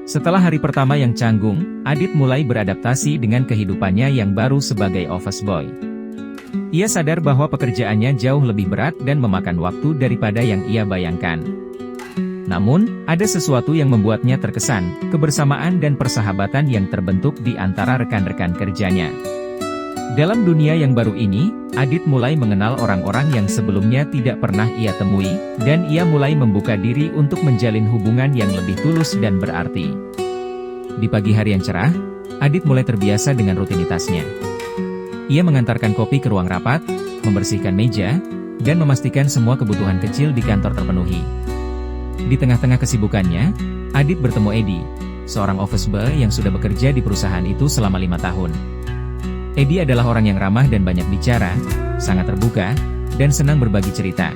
Setelah hari pertama yang canggung, Adit mulai beradaptasi dengan kehidupannya yang baru sebagai office boy. Ia sadar bahwa pekerjaannya jauh lebih berat dan memakan waktu daripada yang ia bayangkan. Namun, ada sesuatu yang membuatnya terkesan, kebersamaan dan persahabatan yang terbentuk di antara rekan-rekan kerjanya. Dalam dunia yang baru ini, Adit mulai mengenal orang-orang yang sebelumnya tidak pernah ia temui, dan ia mulai membuka diri untuk menjalin hubungan yang lebih tulus dan berarti. Di pagi hari yang cerah, Adit mulai terbiasa dengan rutinitasnya. Ia mengantarkan kopi ke ruang rapat, membersihkan meja, dan memastikan semua kebutuhan kecil di kantor terpenuhi. Di tengah-tengah kesibukannya, Adit bertemu Edi, seorang office boy yang sudah bekerja di perusahaan itu selama 5 tahun. Edi adalah orang yang ramah dan banyak bicara, sangat terbuka, dan senang berbagi cerita.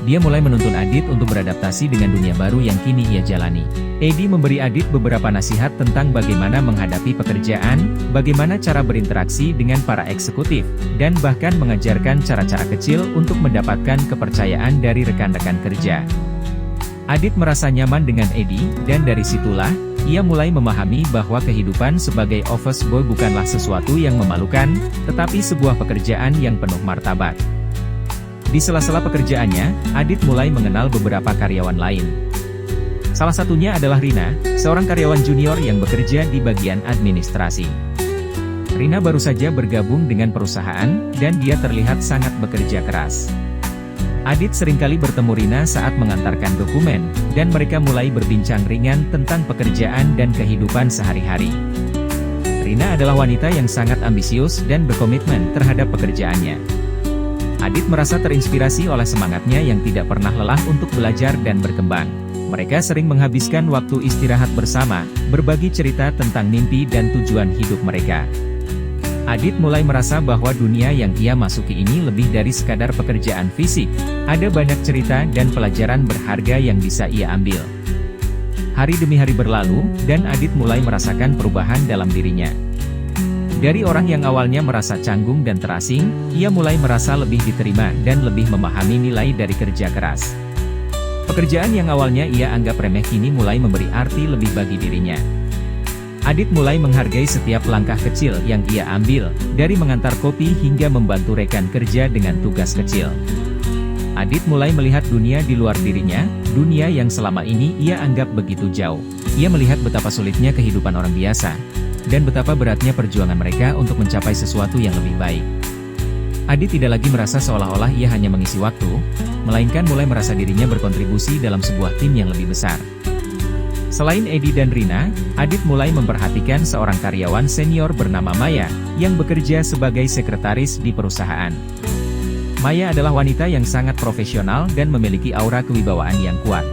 Dia mulai menuntun Adit untuk beradaptasi dengan dunia baru yang kini ia jalani. Edi memberi Adit beberapa nasihat tentang bagaimana menghadapi pekerjaan, bagaimana cara berinteraksi dengan para eksekutif, dan bahkan mengajarkan cara-cara kecil untuk mendapatkan kepercayaan dari rekan-rekan kerja. Adit merasa nyaman dengan Edi, dan dari situlah, ia mulai memahami bahwa kehidupan sebagai office boy bukanlah sesuatu yang memalukan, tetapi sebuah pekerjaan yang penuh martabat. Di sela-sela pekerjaannya, Adit mulai mengenal beberapa karyawan lain. Salah satunya adalah Rina, seorang karyawan junior yang bekerja di bagian administrasi. Rina baru saja bergabung dengan perusahaan, dan dia terlihat sangat bekerja keras. Adit seringkali bertemu Rina saat mengantarkan dokumen, dan mereka mulai berbincang ringan tentang pekerjaan dan kehidupan sehari-hari. Rina adalah wanita yang sangat ambisius dan berkomitmen terhadap pekerjaannya. Adit merasa terinspirasi oleh semangatnya yang tidak pernah lelah untuk belajar dan berkembang. Mereka sering menghabiskan waktu istirahat bersama, berbagi cerita tentang mimpi dan tujuan hidup mereka. Adit mulai merasa bahwa dunia yang ia masuki ini lebih dari sekadar pekerjaan fisik. Ada banyak cerita dan pelajaran berharga yang bisa ia ambil. Hari demi hari berlalu, dan Adit mulai merasakan perubahan dalam dirinya. Dari orang yang awalnya merasa canggung dan terasing, ia mulai merasa lebih diterima dan lebih memahami nilai dari kerja keras. Pekerjaan yang awalnya ia anggap remeh kini mulai memberi arti lebih bagi dirinya. Adit mulai menghargai setiap langkah kecil yang ia ambil, dari mengantar kopi hingga membantu rekan kerja dengan tugas kecil. Adit mulai melihat dunia di luar dirinya, dunia yang selama ini ia anggap begitu jauh. Ia melihat betapa sulitnya kehidupan orang biasa, dan betapa beratnya perjuangan mereka untuk mencapai sesuatu yang lebih baik. Adit tidak lagi merasa seolah-olah ia hanya mengisi waktu, melainkan mulai merasa dirinya berkontribusi dalam sebuah tim yang lebih besar. Selain Edi dan Rina, Adit mulai memperhatikan seorang karyawan senior bernama Maya, yang bekerja sebagai sekretaris di perusahaan. Maya adalah wanita yang sangat profesional dan memiliki aura kewibawaan yang kuat.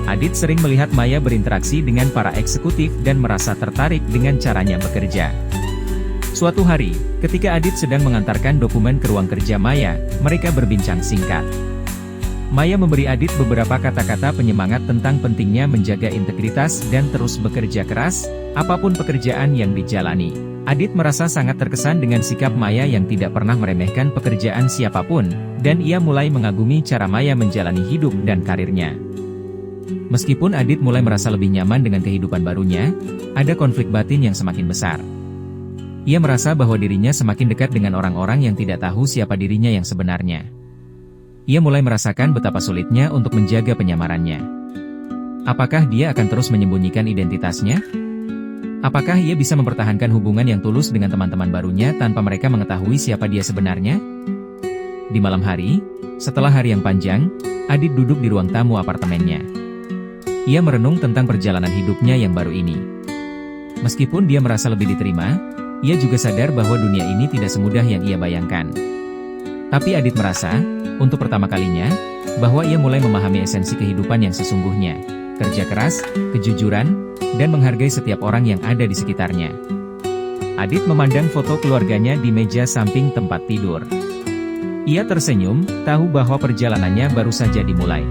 Adit sering melihat Maya berinteraksi dengan para eksekutif dan merasa tertarik dengan caranya bekerja. Suatu hari, ketika Adit sedang mengantarkan dokumen ke ruang kerja Maya, mereka berbincang singkat. Maya memberi Adit beberapa kata-kata penyemangat tentang pentingnya menjaga integritas dan terus bekerja keras, apapun pekerjaan yang dijalani. Adit merasa sangat terkesan dengan sikap Maya yang tidak pernah meremehkan pekerjaan siapapun, dan ia mulai mengagumi cara Maya menjalani hidup dan karirnya. Meskipun Adit mulai merasa lebih nyaman dengan kehidupan barunya, ada konflik batin yang semakin besar. Ia merasa bahwa dirinya semakin dekat dengan orang-orang yang tidak tahu siapa dirinya yang sebenarnya. Ia mulai merasakan betapa sulitnya untuk menjaga penyamarannya. Apakah dia akan terus menyembunyikan identitasnya? Apakah ia bisa mempertahankan hubungan yang tulus dengan teman-teman barunya tanpa mereka mengetahui siapa dia sebenarnya? Di malam hari, setelah hari yang panjang, Adit duduk di ruang tamu apartemennya. Ia merenung tentang perjalanan hidupnya yang baru ini. Meskipun dia merasa lebih diterima, ia juga sadar bahwa dunia ini tidak semudah yang ia bayangkan. Tapi Adit merasa, untuk pertama kalinya, bahwa ia mulai memahami esensi kehidupan yang sesungguhnya, kerja keras, kejujuran, dan menghargai setiap orang yang ada di sekitarnya. Adit memandang foto keluarganya di meja samping tempat tidur. Ia tersenyum, tahu bahwa perjalanannya baru saja dimulai.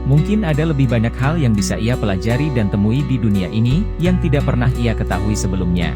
Mungkin ada lebih banyak hal yang bisa ia pelajari dan temui di dunia ini, yang tidak pernah ia ketahui sebelumnya.